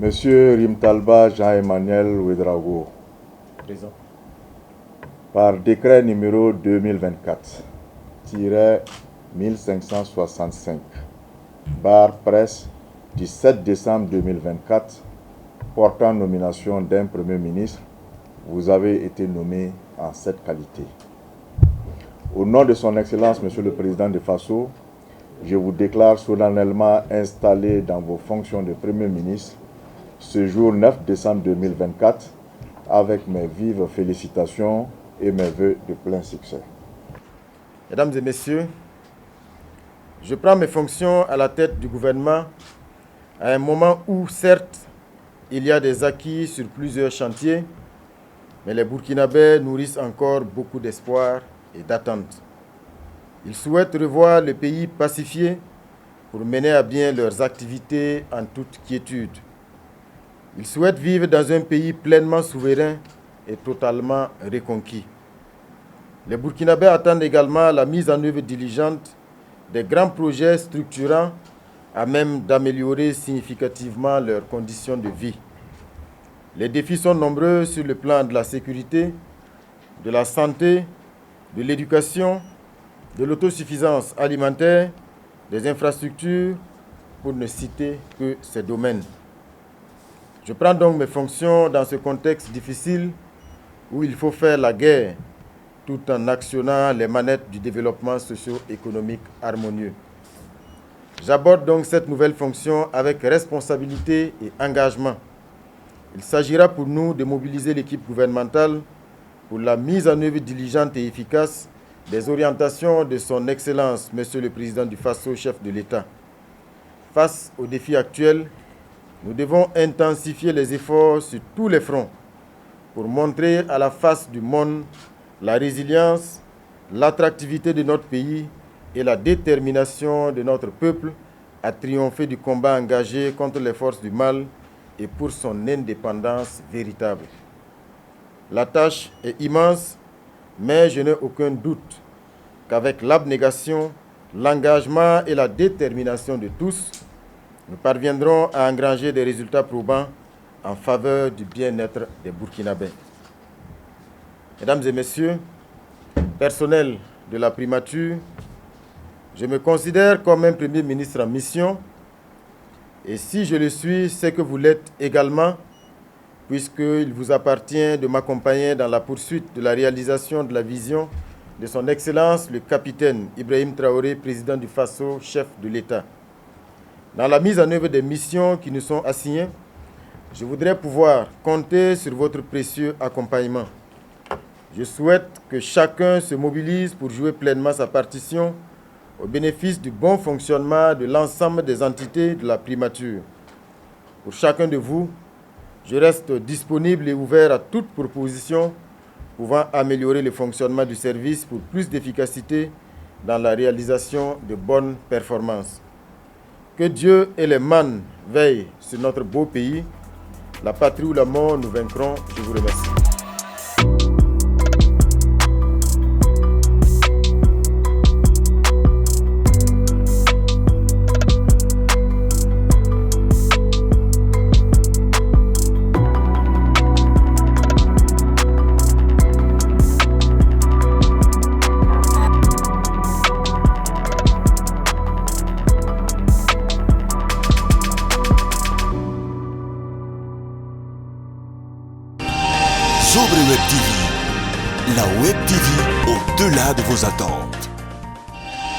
Monsieur Rimtalba Jean-Emmanuel Ouédraogo, Présent. par décret numéro 2024-1565, barre presse du 7 décembre 2024, portant nomination d'un Premier ministre, vous avez été nommé en cette qualité. Au nom de son Excellence, Monsieur le Président de Faso, je vous déclare solennellement installé dans vos fonctions de Premier ministre ce jour 9 décembre 2024 avec mes vives félicitations et mes vœux de plein succès. Mesdames et messieurs, je prends mes fonctions à la tête du gouvernement à un moment où, certes, il y a des acquis sur plusieurs chantiers, mais les Burkinabés nourrissent encore beaucoup d'espoir et d'attentes. Ils souhaitent revoir le pays pacifié pour mener à bien leurs activités en toute quiétude. Ils souhaitent vivre dans un pays pleinement souverain et totalement reconquis. Les Burkinabés attendent également la mise en œuvre diligente des grands projets structurants à même d'améliorer significativement leurs conditions de vie. Les défis sont nombreux sur le plan de la sécurité, de la santé, de l'éducation, de l'autosuffisance alimentaire, des infrastructures, pour ne citer que ces domaines. Je prends donc mes fonctions dans ce contexte difficile où il faut faire la guerre tout en actionnant les manettes du développement socio-économique harmonieux. J'aborde donc cette nouvelle fonction avec responsabilité et engagement. Il s'agira pour nous de mobiliser l'équipe gouvernementale pour la mise en œuvre diligente et efficace des orientations de son Excellence, Monsieur le Président du Faso, chef de l'État. Face aux défis actuels, nous devons intensifier les efforts sur tous les fronts pour montrer à la face du monde la résilience, l'attractivité de notre pays et la détermination de notre peuple à triompher du combat engagé contre les forces du mal et pour son indépendance véritable. La tâche est immense, mais je n'ai aucun doute qu'avec l'abnégation, l'engagement et la détermination de tous, nous parviendrons à engranger des résultats probants en faveur du bien-être des Burkinabés. Mesdames et messieurs, personnel de la primature, je me considère comme un Premier ministre en mission, et si je le suis, c'est que vous l'êtes également, puisqu'il vous appartient de m'accompagner dans la poursuite de la réalisation de la vision de son Excellence le capitaine Ibrahim Traoré, président du Faso, chef de l'État. Dans la mise en œuvre des missions qui nous sont assignées, je voudrais pouvoir compter sur votre précieux accompagnement. Je souhaite que chacun se mobilise pour jouer pleinement sa partition au bénéfice du bon fonctionnement de l'ensemble des entités de la primature. Pour chacun de vous, je reste disponible et ouvert à toute proposition pouvant améliorer le fonctionnement du service pour plus d'efficacité dans la réalisation de bonnes performances. Que Dieu et les mannes veillent sur notre beau pays. La patrie ou la mort, nous vaincrons. Je vous remercie. Sobre Web TV, la Web TV au-delà de vos attentes.